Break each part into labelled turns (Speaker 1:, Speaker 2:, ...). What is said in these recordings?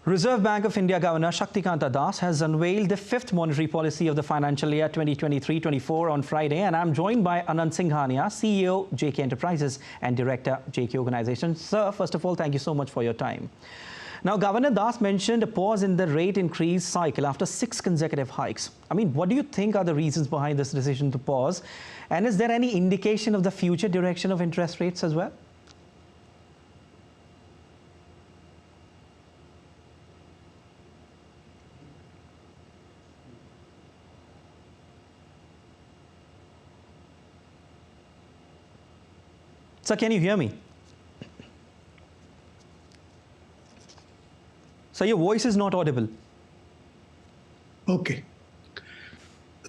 Speaker 1: Reserve Bank of India Governor Shaktikanta Das has unveiled the fifth monetary policy of the financial year 2023-24 on Friday, and I'm joined by Anand Singhania, CEO, JK Enterprises and Director, JK Organizations. Sir, first of all, thank you so much for your time. Now, Governor Das mentioned a pause in the rate increase cycle after 6 consecutive hikes. I mean, what do you think are the reasons behind this decision to pause? And is there any indication of the future direction of interest rates as well? Sir, can you hear me? Sir, your voice is not audible.
Speaker 2: Okay.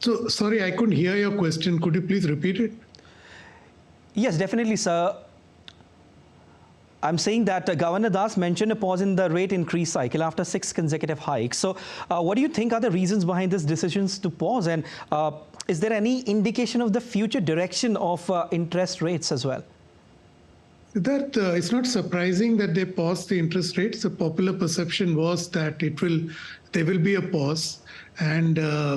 Speaker 2: So, sorry, I couldn't hear your question. Could you please repeat it?
Speaker 1: Yes, definitely, sir. I'm saying that Governor Das mentioned a pause in the rate increase cycle after 6 consecutive hikes. So, what do you think are the reasons behind this decisions to pause? And is there any indication of the future direction of interest rates as well?
Speaker 2: That it's not surprising that they paused the interest rates. The popular perception was that there will be a pause, and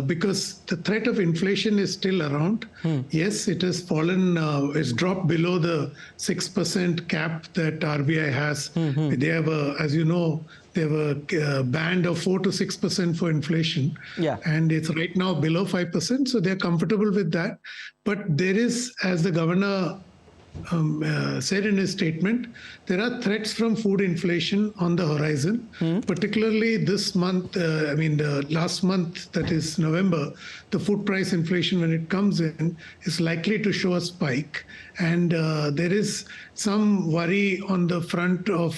Speaker 2: because the threat of inflation is still around. Yes, it has fallen. It's dropped below the 6% cap that RBI has. They have, as you know, they have a band of 4 to 6% for inflation, and it's right now below 5%. So they're comfortable with that. But there is, as the governor said in his statement, there are threats from food inflation on the horizon, particularly this month. The last month, that is November, the food price inflation, when it comes in, is likely to show a spike. And there is some worry on the front of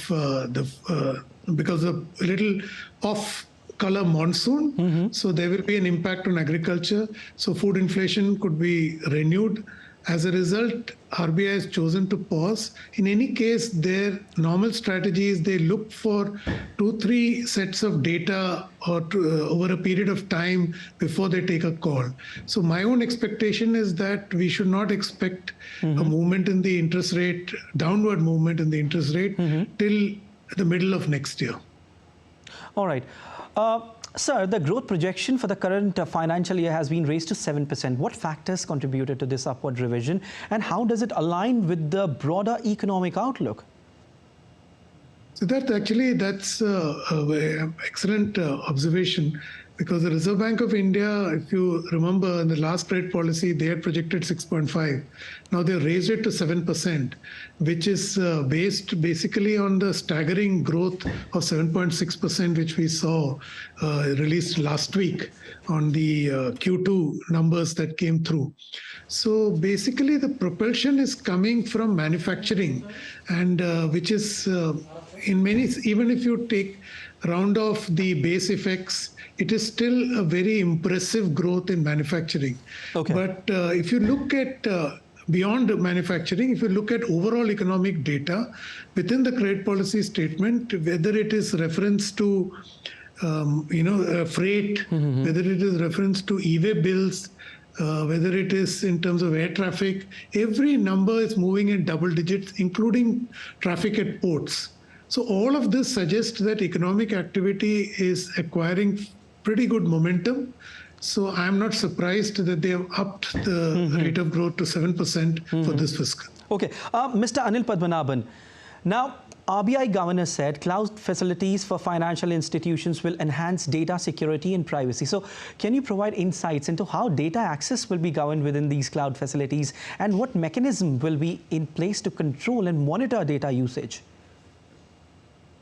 Speaker 2: because of a little off-color monsoon. So there will be an impact on agriculture. So food inflation could be renewed. As a result, RBI has chosen to pause. In any case, their normal strategy is they look for 2-3 sets of data over a period of time before they take a call. So my own expectation is that we should not expect a movement in the interest rate, downward movement in the interest rate till the middle of next year.
Speaker 1: All right. Sir, the growth projection for the current financial year has been raised to 7%. What factors contributed to this upward revision, and how does it align with the broader economic outlook?
Speaker 2: So that's an excellent observation, because the Reserve Bank of India, if you remember, in the last rate policy, they had projected 6.5. Now they raised it to 7%, which is based basically on the staggering growth of 7.6%, which we saw released last week on the Q2 numbers that came through. So basically the propulsion is coming from manufacturing, and which is in many, even if you take round off the base effects, it is still a very impressive growth in manufacturing. Okay. But if you look at beyond manufacturing, if you look at overall economic data within the credit policy statement, whether it is reference to freight, whether it is reference to e-way bills, whether it is in terms of air traffic, every number is moving in double digits, including traffic at ports. So all of this suggests that economic activity is acquiring pretty good momentum. So I'm not surprised that they have upped the rate of growth to 7% for this fiscal.
Speaker 1: Okay. Mr. Anil Padmanabhan, now RBI governor said cloud facilities for financial institutions will enhance data security and privacy. So can you provide insights into how data access will be governed within these cloud facilities, and what mechanism will be in place to control and monitor data usage?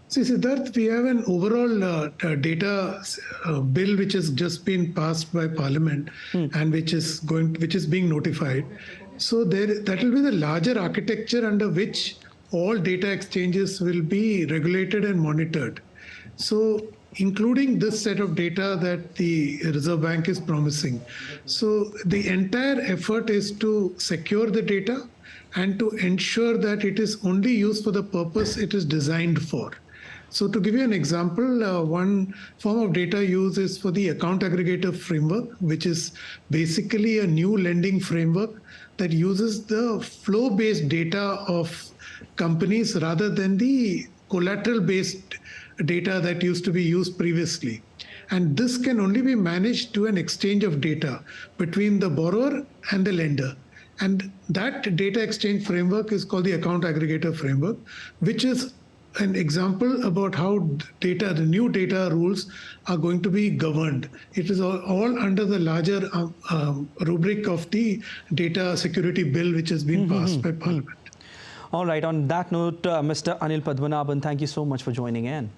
Speaker 2: See, Siddharth, we have an overall data bill which has just been passed by Parliament and which is being notified. So that will be the larger architecture under which all data exchanges will be regulated and monitored. So including this set of data that the Reserve Bank is promising. So the entire effort is to secure the data and to ensure that it is only used for the purpose it is designed for. So to give you an example, one form of data use is for the account aggregator framework, which is basically a new lending framework that uses the flow-based data of companies rather than the collateral-based data that used to be used previously. And this can only be managed to an exchange of data between the borrower and the lender. And that data exchange framework is called the account aggregator framework, which is an example about how the new data rules are going to be governed. It is all under the larger rubric of the data security bill, which has been passed by Parliament.
Speaker 1: All right. On that note, Mr. Anil Padmanabhan, thank you so much for joining in.